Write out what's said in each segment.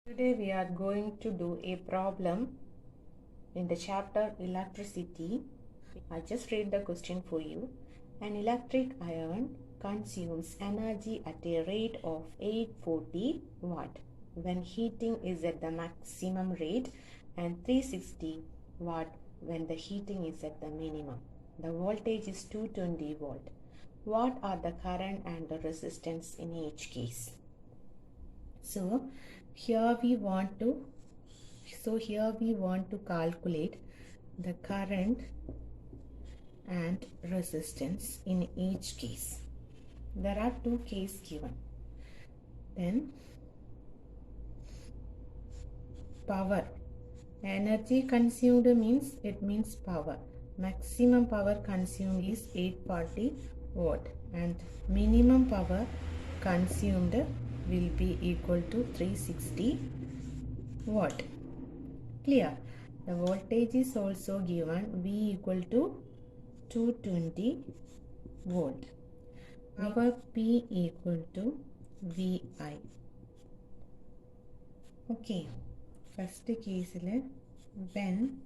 Today we are going to do a problem in the chapter electricity. I just read the question for you. An electric iron consumes energy at a rate of 840 watt when heating is at the maximum rate and 360 watt when the heating is at the minimum. The voltage is 220 volt. What are the current and the resistance in each case? So here we want to calculate the current and resistance in each case. There are two cases given. Then power, energy consumed means power. Maximum power consumed is 840 watt and minimum power consumed will be equal to 360 watt. Clear? The voltage is also given V equal to 220 volt. Power P equal to VI. Okay. First case when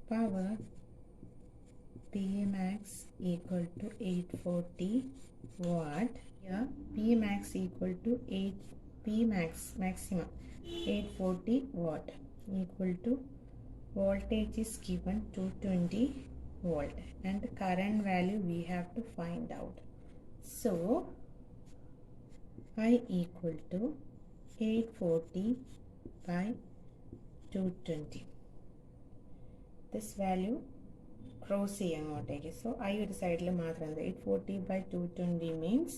power P max equal to 840 watt. Here P max equal to maximum 840 watt equal to voltage is given 220 volt and current value we have to find out. So I equal to 840 by 220. This value cross ചെയ്യങ്ങോട്ടേക്ക്. So I ഒരു സൈഡിൽ മാത്രം 840 by 220 means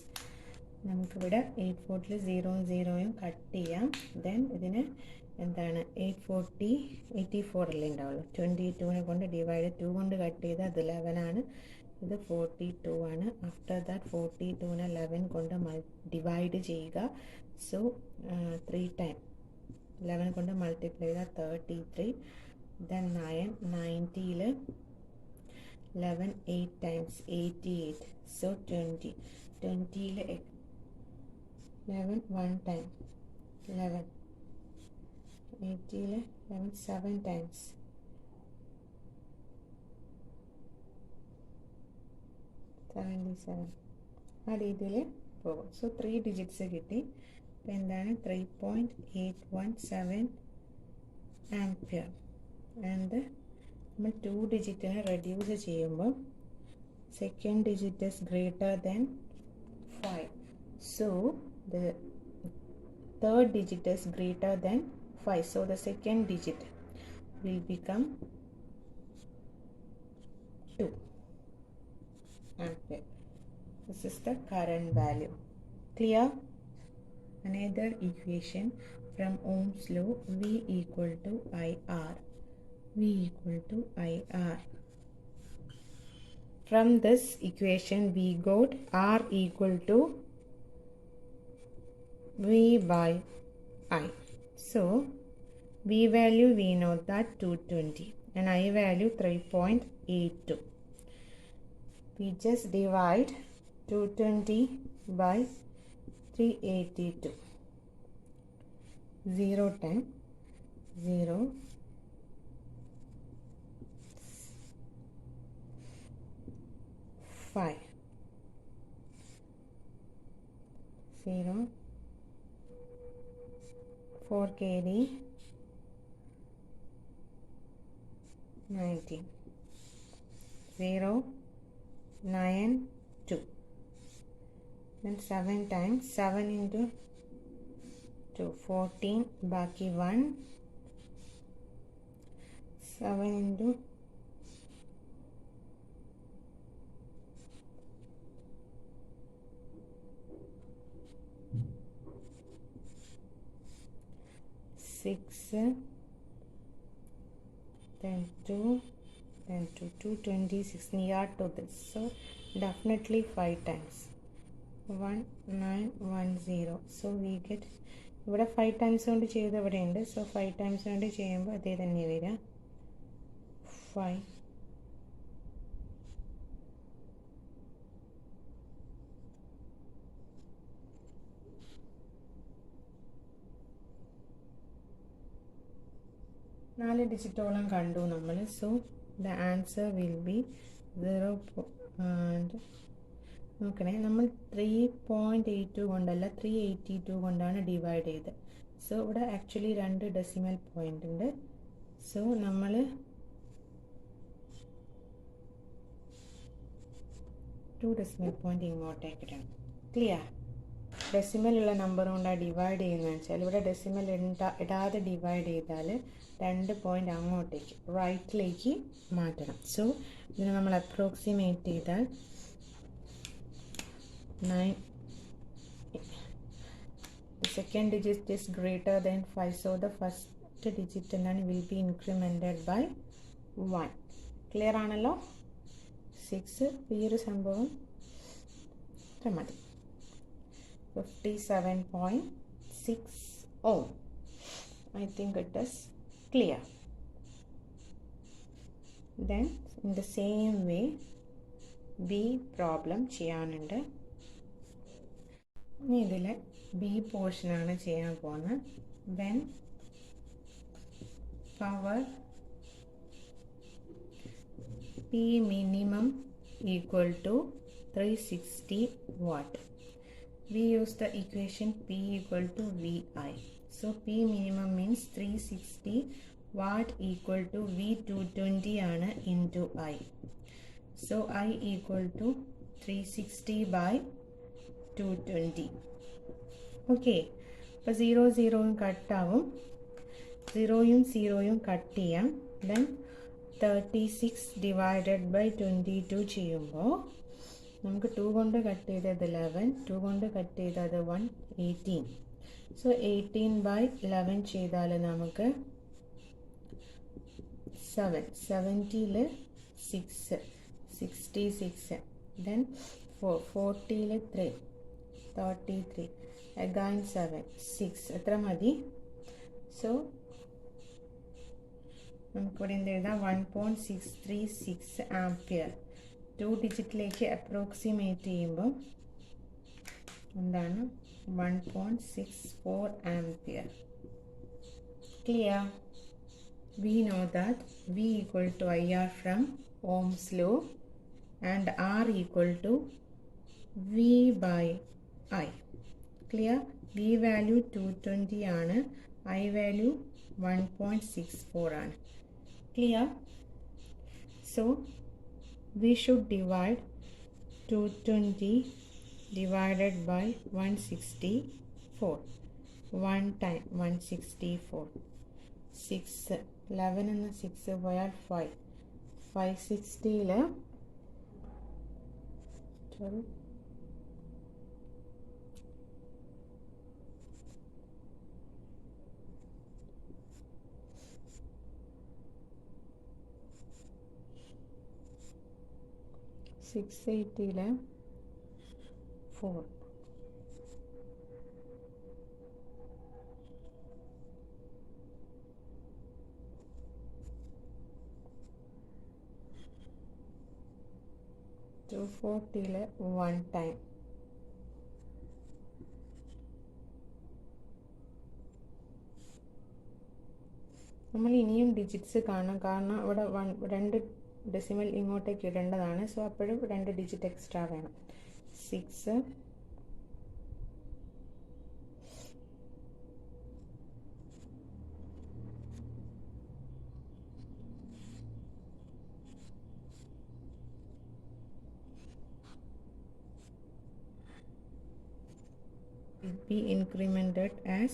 നമുക്കിവിടെ 840 0 0 cut ചെയ്യാം. Then ഇതിന് എന്താണ് 84 അല്ലേ ഉണ്ടാവുള്ളൂ. 22നെ കൊണ്ട് ഡിവൈഡ് 2 കൊണ്ട് കട്ട് ചെയ്താൽ അത് 11 ആണ്. ഇത് 42 ആണ്. ആഫ്റ്റർ ദാറ്റ് 42നെ 11 കൊണ്ട് ഡിവൈഡ് ചെയ്യുക. സോ 3 ടൈം 11 കൊണ്ട് മൾട്ടിപ്ലൈ ചെയ്താൽ 33. ദെൻ 90ൽ 11 8 times 88. So 20. 20ൽ 11 1 time 11. 80ൽ 11 7 times 77. ആ രീതിയിൽ പോകും. സോ 3 ഡിജിറ്റ്സ് കിട്ടി. അപ്പോൾ എന്താണ് 3.817 ആംപിയർ. ആൻഡ് നമ്മൾ 2 ഡിജിറ്റിനെ റെഡ്യൂസ് ചെയ്യുമ്പോൾ second digit is greater than 5. So the third digit is greater than 5. So the second digit will become 2 ampere. This is the current value. Clear? Another equation from Ohm's law, V equal to IR. V equal to IR. From this equation we got R equal to V by I. So V value we know that 220 and I value 3.82. We just divide 220 by 382. 0 time 0 5 0 4 kd 19 0 9 2. Then 7 times 7 into 2 14. Baki 1 7 into 6, then 2, then 2, 226 near to this. So definitely 5 times 1910. So we get ഇവിടെ 5 times കൊണ്ട് ചെയ്ത് ഇവിടെ ഉണ്ട്. So 5 times കൊണ്ട് ചെയ്യുമ്പോൾ അതേ തന്നെ വരിക 5 5 4 ഡിജിറ്റോളം കണ്ടു നമ്മൾ. So the answer will be 0. നോക്കണേ, നമ്മൾ 3.82 കൊണ്ടല്ല 382 കൊണ്ടാണ് ഡിവൈഡ് ചെയ്തത്. സോ ഇവിടെ ആക്ച്വലി 2 ഡെസിമൽ പോയിൻ്റ് ഉണ്ട്. സോ നമ്മൾ 2 ഡെസിമൽ പോയിൻ്റ് ഇങ്ങോട്ടേക്ക് ഇടണം. ക്ലിയർ? ഡെസിമലുള്ള നമ്പർ കൊണ്ടാണ് ഡിവൈഡ് ചെയ്യുന്നതെന്ന് വെച്ചാൽ ഇവിടെ ഡെസിമൽ ഇടാതെ ഡിവൈഡ് ചെയ്താൽ 2 പോയിൻ്റ് അങ്ങോട്ടേക്ക് റൈറ്റിലേക്ക് മാറ്റണം. സോ ഇതിനെ നമ്മൾ അപ്രോക്സിമേറ്റ് ചെയ്താൽ 9. The second digit is greater than 5. So the first digit will be incremented by 1. Clear ആണല്ലോ? 6 ഈ ഒരു സംഭവം ഇത്ര മതി. 57.6 ohm. I think it is clear. Then in the same way B problem ചെയ്യാനുണ്ട്. ഇനി ഇതിൽ B പോർഷനാണ് ചെയ്യാൻ പോകുന്നത്. when power P minimum equal to 360 watt. We use the equation P equal to VI. So P minimum means 360 watt equal to V220 ആണ് into I. So I equal to 360 by 220. Okay. അപ്പോൾ 0 കട്ടാവും. 0യും 0യും cut ചെയ്യാം. Then 36 divided by 22 ചെയ്യുമ്പോൾ നമുക്ക് 2 കൊണ്ട് cut ചെയ്തത് 11, 2 കൊണ്ട് cut ചെയ്തത് 1, 18. So 18 by 11 ചെയ്താൽ നമുക്ക് 7, 70ൽ 6, 66, then 4, 40ൽ 3, 33, again 7, 6 എത്ര മതി? സോ നമുക്കിവിടെ എന്ത് എഴുതാം? 1.636 ആംപിയർ. 2 ഡിജിറ്റിലേക്ക് അപ്രോക്സിമേറ്റ് ചെയ്യുമ്പോൾ എന്താണ്? 1.64 ampere. Clear? We know that V equal to IR from Ohm's law and R equal to V by I. Clear? V value 220 ആണ്, I value 1.64 ആണ്. Clear? So we should divide 220 divided by 164. 1 time 164. 6, 11 and 6 പോയാൽ 5. 560ൽ 12, 680ൽ 4. To 40ൽ 1 time. നമ്മൾ ഇനിയും digits കാണാം, കാരണം ഇവിടെ 2 ഡെസിമൽ ഇങ്ങോട്ടേക്ക് ഇടേണ്ടതാണ്. സോ അപ്പോഴും 2 ഡിജിറ്റ് എക്സ്ട്രാ വേണം. 6, be incremented as,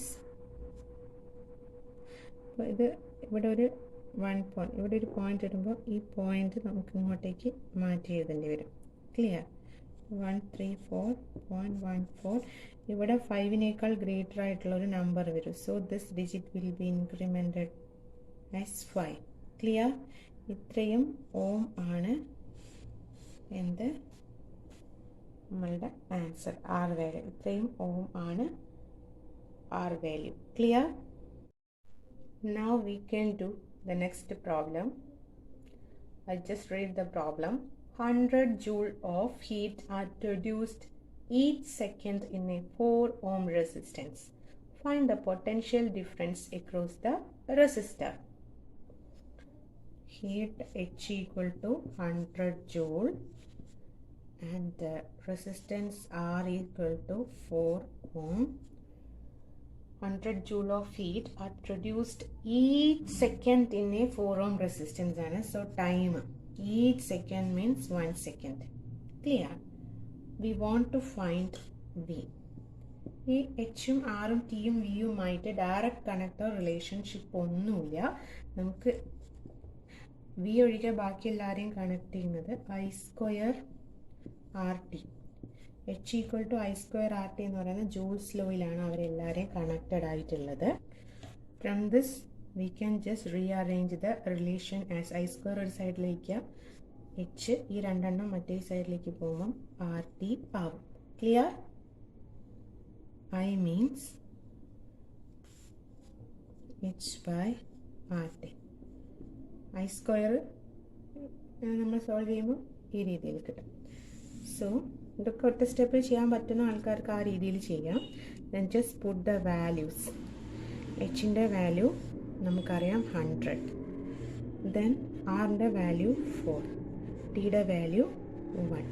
അപ്പോൾ ഇത് ഇവിടെ ഒരു 1 പോയിന്റ്, ഇവിടെ ഒരു പോയിന്റ് ഇടുമ്പോൾ ഈ പോയിന്റ് നമുക്ക് ഇങ്ങോട്ടേക്ക് മാറ്റി എഴുതേണ്ടി വരും. ക്ലിയർ? 134.14. ഇവിടെ 5നേക്കാൾ ഗ്രേറ്റർ ആയിട്ടുള്ള ഒരു നമ്പർ വരും. So this digit will be incremented as 5. Clear? ഇത്രയും ഓം ആണ് എന്ത് നമ്മളുടെ ആൻസർ, ആർ വാല്യൂ. ഇത്രയും ഓം ആണ് R value. Clear? Now we can do the next problem. I just read the problem. 100 joule of heat are produced each second in a 4 ohm resistance. Find the potential difference across the resistor. heat H equal to 100 joule and resistance R equal to 4 ohm. 100 joule of heat are produced each second in a 4 ohm resistance. So time, each second means 1 second. Clear? We want to find V. ഈ എച്ചും ആറും ടിയും വിയുമായിട്ട് direct കണക്റ്റോ relationship ഒന്നുമില്ല. നമുക്ക് V ഒഴികെ ബാക്കി എല്ലാവരെയും connect ചെയ്യുന്നത് I square R T. H equal to I square R T എന്ന് പറയുന്നത് ജൂൾസ് ലോയിലാണ് അവരെല്ലാവരെയും കണക്റ്റഡ് ആയിട്ടുള്ളത്. From this we can just rearrange the relation as I square ഒരു സൈഡിലേക്ക്, എച്ച് ഈ രണ്ടെണ്ണം മറ്റേ സൈഡിലേക്ക് പോകുമ്പം ആർ ടി ആവും. Clear? I means h by rt. I square നമ്മൾ സോൾവ് ചെയ്യുമ്പോൾ ഈ രീതിയിൽ കിട്ടും. സോ ഇതൊക്കെ ഒറ്റ സ്റ്റെപ്പിൽ ചെയ്യാൻ പറ്റുന്ന ആൾക്കാർക്ക് ആ രീതിയിൽ ചെയ്യാം. Then just put the values. എച്ചിൻ്റെ വാല്യൂ നമുക്കറിയാം 100, ദെൻ ആറിൻ്റെ വാല്യൂ 4, ടിയുടെ വാല്യൂ 1.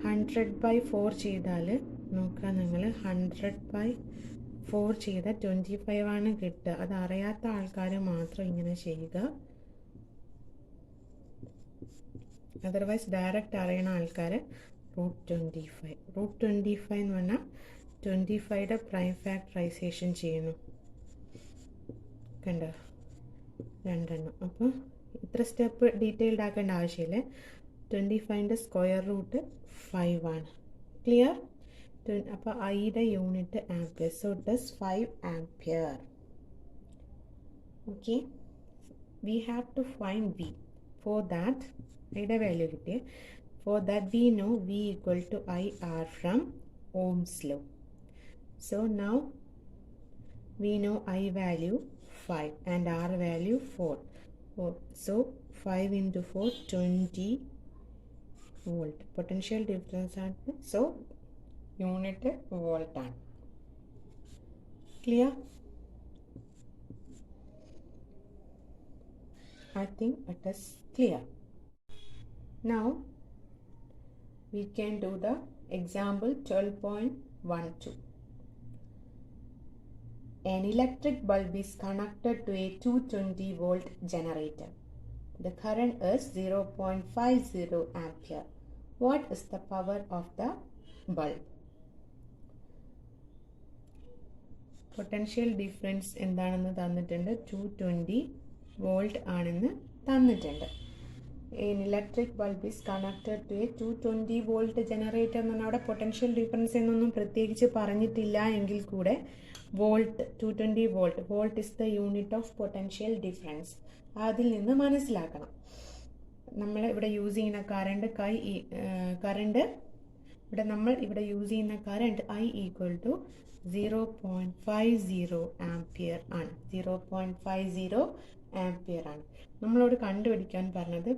100/4 ചെയ്താൽ നോക്കുക, നിങ്ങൾ 100/4 ചെയ്താൽ 25 ആണ് കിട്ടുക. അത് അറിയാത്ത ആൾക്കാർ മാത്രം ഇങ്ങനെ ചെയ്യുക. അതർവൈസ് ഡയറക്റ്റ് അറിയണ ആൾക്കാർ √25. √25 എന്ന് പറഞ്ഞാൽ 25യുടെ പ്രൈം ഫാക്ടറൈസേഷൻ ചെയ്യുന്നു. കണ്ടോ? രണ്ടെണ്ണം. അപ്പോൾ ഇത്ര സ്റ്റെപ്പ് ഡീറ്റെയിൽഡ് ആക്കേണ്ട ആവശ്യമില്ല. 25ൻ്റെ സ്ക്വയർ റൂട്ട് 5 ആണ്. ക്ലിയർ? അപ്പോൾ ഐയുടെ unit ampere. So it is 5 ampere. Okay, we have to find V. For that ഐയുടെ വാല്യൂ കിട്ടിയ, for that we know V equal to I R from Ohm's law. So now we know I value 5 and R value 4. So 5 into 4 20 volt. Potential difference ആണ്. So unit volt ആണ്. Clear? I think it is clear. Now we can do the example 12.12. An electric bulb is connected to a 220 volt generator. The current is 0.50 ampere. What is the power of the bulb? Potential difference എന്താണെന്ന് തന്നിട്ടുണ്ട്. 220 volt ആണെന്ന് തന്നിട്ടുണ്ട്. An electric bulb is connected to a 220 volt generator എന്ന് പറഞ്ഞാൽ അവിടെ potential difference എന്നൊന്നും പ്രത്യേകിച്ച് പറഞ്ഞിട്ടില്ല എങ്കിൽ കൂടെ volt 220 volt, volt is the unit of potential difference. അതിൽ നിന്ന് മനസ്സിലാക്കണം നമ്മൾ ഇവിടെ യൂസ് ചെയ്യുന്ന കറണ്ട് ഇവിടെ നമ്മൾ ഇവിടെ യൂസ് ചെയ്യുന്ന current I equal to 0.50 ampere ആണ്. 0.50 ആംപിയർ ആണ്. നമ്മളോട് കണ്ടുപിടിക്കാൻ പറഞ്ഞത്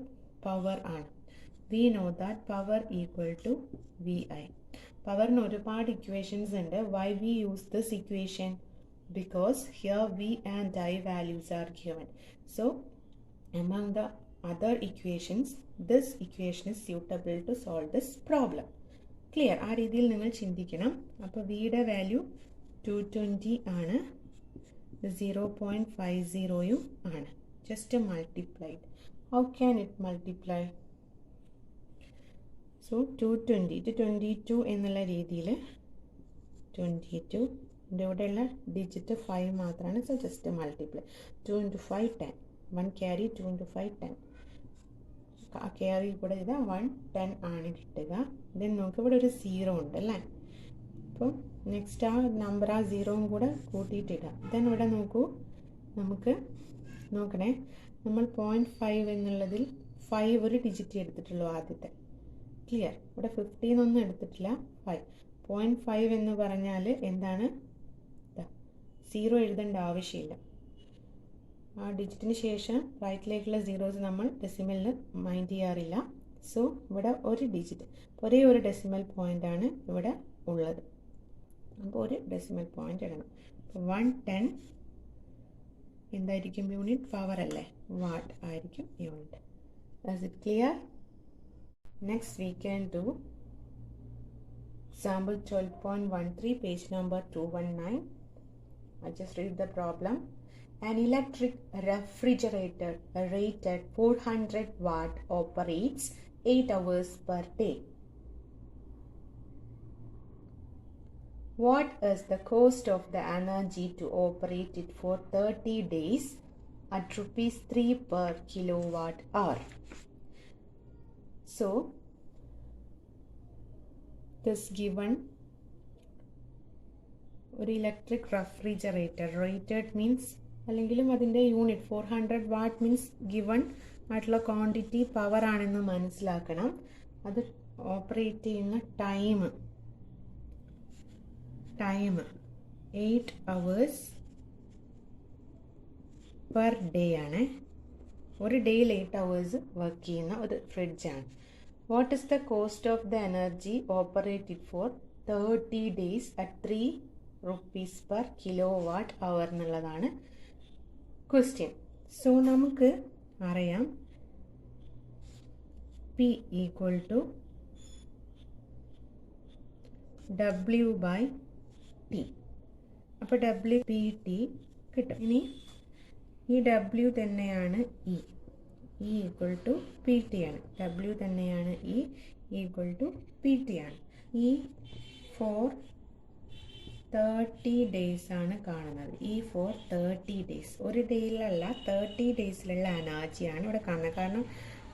പവർ ആണ്. We know that power equal to VI. പവറിന് ഒരുപാട് ഇക്വേഷൻസ് ഉണ്ട്. Why we use this equation? Because here V and I values are given. So among the other equations, this equation is suitable to solve this problem. Clear? ആ രീതിയിൽ നിങ്ങൾ ചിന്തിക്കണം. അപ്പോൾ വിയുടെ value 220 ആണ്, 0.50 ആണ്. Just multiplied. How can it multiply? So 220 to 22 എന്നുള്ള രീതിയിൽ 22 ഇവിടെയുള്ള ഡിജിറ്റ് 5 മാത്രമാണ്. So just multiply. 2 into 5 10. 1 carry 2 into 5 10. ആ ക്യാരി കൂടെ ഇത് 1 10 ആണ് കിട്ടുക. ദെൻ നമുക്ക് ഇവിടെ ഒരു 0 ഉണ്ട് അല്ലേ. അപ്പം നെക്സ്റ്റ് ആ നമ്പർ ആ 0യും കൂടെ കൂട്ടിയിട്ടിടാം. ദെൻ ഇവിടെ നോക്കൂ, നമുക്ക് നോക്കണേ, നമ്മൾ 0.5 എന്നുള്ളതിൽ 5 ഒരു ഡിജിറ്റ് എടുത്തിട്ടുള്ളൂ ആദ്യത്തെ. ക്ലിയർ? ഇവിടെ 15 ഒന്നും എടുത്തിട്ടില്ല, 5. 0.5 എന്ന് പറഞ്ഞാൽ എന്താണ്? 0 എഴുതേണ്ട ആവശ്യമില്ല. ആ ഡിജിറ്റിന് ശേഷം റൈറ്റിലേക്കുള്ള സീറോസ് നമ്മൾ ഡെസിമലിൽ മൈൻഡ് ചെയ്യാറില്ല. സോ ഇവിടെ ഒരു ഡിജിറ്റ്, ഒരേ ഒരു ഡെസിമൽ പോയിൻ്റാണ് ഇവിടെ ഉള്ളത്. അപ്പോൾ ഒരു ഡെസിമൽ പോയിൻ്റ് ഇടണം. അപ്പോൾ 110 എന്തായിരിക്കും യൂണിറ്റ്? പവർ അല്ലേ, വാട്ട് ആയിരിക്കും unit. Is it clear? Next we can do example 12.13, page number 219. I just read the problem. An electric refrigerator rated 400 watt operates 8 hours per day. What is the cost of the energy to operate it for 30 days at rupees 3 per kilowatt hour? So, this given ഒരു electric refrigerator, rated means അല്ലെങ്കിലും അതിൻ്റെ unit 400 what means given ആയിട്ടുള്ള quantity power ആണെന്ന് മനസ്സിലാക്കണം. അത് operate ചെയ്യുന്ന time 8 hours per day ആണ്. ഒരു ഡേയിൽ 8 hours വർക്ക് ചെയ്യുന്ന ഒരു ഫ്രിഡ്ജാണ്. What is the cost of the energy operated for 30 days at 3 rupees per kilowatt hour എന്നുള്ളതാണ് ക്വസ്റ്റ്യൻ. സോ നമുക്ക് അറിയാം P ഈക്വൽ ടു W/T. അപ്പോൾ WPT കിട്ടും. ഇനി ഈ W തന്നെയാണ് E ഈക്വൽ ടു PT ആണ്. W തന്നെയാണ് E ഈക്വൽ ടു PT ആണ്. ഈ ഫോർ 30 days ആണ് കാണുന്നത്. ഈ ഫോർ 30 days, ഒരു ഡേയിലല്ല 30 daysലുള്ള എനർജിയാണ് ഇവിടെ കാണുന്നത്. കാരണം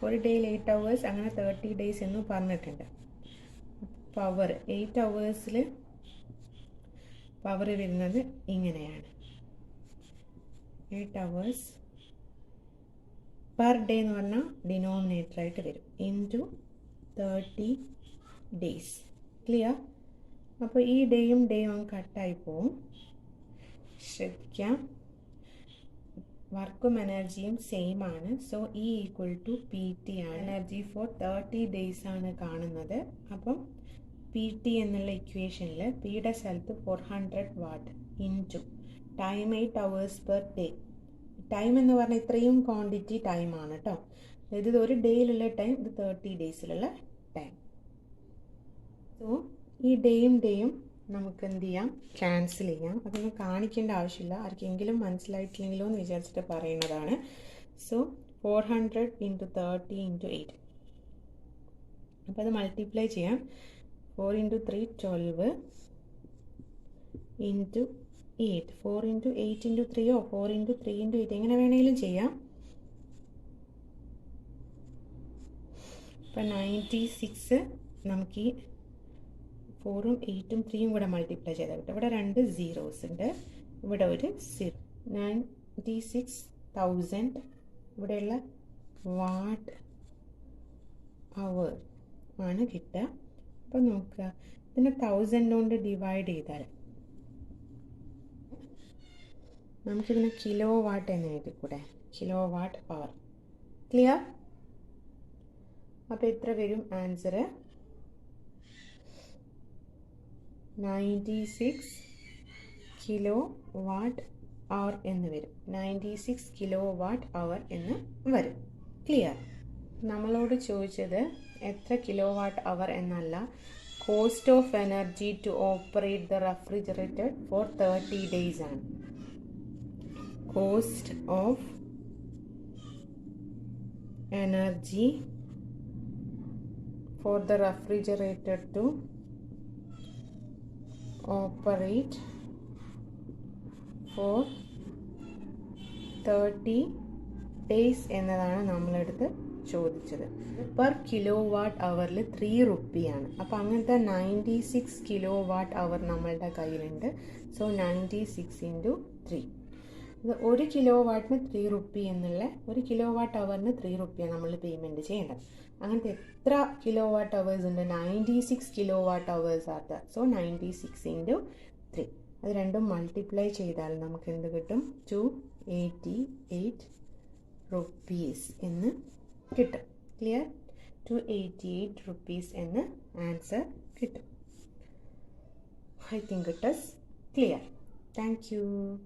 ഒരു ഡേയിൽ 8 hours, അങ്ങനെ 30 days എന്ന് പറഞ്ഞിട്ടുണ്ട്. പവർ 8 hours പവർ വരുന്നത് ഇങ്ങനെയാണ്. 8 hours പെർ ഡേ എന്ന് പറഞ്ഞാൽ ഡിനോമിനേറ്റർ ആയിട്ട് വരും, ഇൻറ്റു 30 days. ക്ലിയർ? അപ്പോൾ ഈ ഡേയും കട്ടായി പോവും. ശ്രദ്ധിക്കാം, വർക്കും എനർജിയും സെയിം ആണ്. So E equal to PT ആണ്. എനർജി ഫോർ 30 days ആണ് കാണുന്നത്. അപ്പം PT എന്നുള്ള ഇക്വേഷനിൽ പിയുടെ സ്ഥലത്ത് 400 what into time 8 hours per day. Time എന്ന് പറഞ്ഞാൽ ഇത്രയും ക്വാണ്ടിറ്റി ടൈമാണ് കേട്ടോ. അതായത് ഇത് ഒരു ഡേയിലുള്ള ടൈം, ഇത് 30 daysലുള്ള ടൈം. സോ ഈ ഡേയും നമുക്ക് എന്ത് ചെയ്യാം? ക്യാൻസൽ ചെയ്യാം. അതൊന്നും കാണിക്കേണ്ട ആവശ്യമില്ല, ആർക്കെങ്കിലും മനസ്സിലായിട്ടില്ലെങ്കിലോ എന്ന് വിചാരിച്ചിട്ട് പറയുന്നതാണ്. സോ 400 × 30 × 8. അപ്പോൾ അത് മൾട്ടിപ്ലൈ ചെയ്യാം. 4 × 3 12 × 8. 4 × 8 × 3 4 × 3 × 8 എങ്ങനെ വേണമെങ്കിലും ചെയ്യാം. ഇപ്പം 96 നമുക്ക് ഈ 4ഉം 8ഉം 3ഉം കൂടെ മൾട്ടിപ്ലൈ ചെയ്താൽ കിട്ടും. ഇവിടെ 2 zeros ഉണ്ട്, ഇവിടെ ഒരു 0. 96,000 ഇവിടെയുള്ള വാട്ട് അവർ ആണ് കിട്ടുക. അപ്പോൾ നോക്കുക, ഇതിനെ 1000 കൊണ്ട് ഡിവൈഡ് ചെയ്താൽ നമുക്കിതിനെ കിലോ വാട്ട് എന്ന് എഴുതിക്കൂടെ? കിലോ വാട്ട് അവർ. ക്ലിയർ? അപ്പോൾ എത്ര വരും ആൻസർ? 96 kilowatt hour എന്ന് വരും. 96 kilowatt hour എന്ന് വരും. ക്ലിയർ? നമ്മളോട് ചോദിച്ചത് എത്ര കിലോവാട്ട് അവർ എന്നല്ല, cost of energy to operate the refrigerator for 30 days ആണ്. Cost of energy for the refrigerator to operate for 30 days എന്നതാണ് നമ്മളെടുത്ത് ചോദിച്ചത്. പെർ കിലോ വാട്ട് അവറിൽ 3 റുപ്പിയാണ്. അപ്പോൾ അങ്ങനത്തെ 96 കിലോവാട്ട് അവർ നമ്മളുടെ കയ്യിലുണ്ട്. സോ 96 × 3. ഇത് 1 കിലോ വാട്ടിന് 3 റുപ്പി എന്നുള്ള, 1 കിലോ വാട്ട് അവറിന് 3 റുപ്പിയാണ് നമ്മൾ പേയ്മെൻറ്റ് ചെയ്യേണ്ടത്. അങ്ങനത്തെ എത്ര കിലോ വാട്ട് അവേഴ്സ് ഉണ്ട്? 96 കിലോ വാട്ട് അവേഴ്സ് ആണ്. സോ 96 × 3. അത് രണ്ടും മൾട്ടിപ്ലൈ ചെയ്താൽ നമുക്ക് എന്ത് കിട്ടും? 288 റുപ്പീസ് എന്ന് കിട്ടും. ക്ലിയർ? 288 റുപ്പീസ് എന്ന് ആൻസർ കിട്ടും. I think it is clear. Thank you.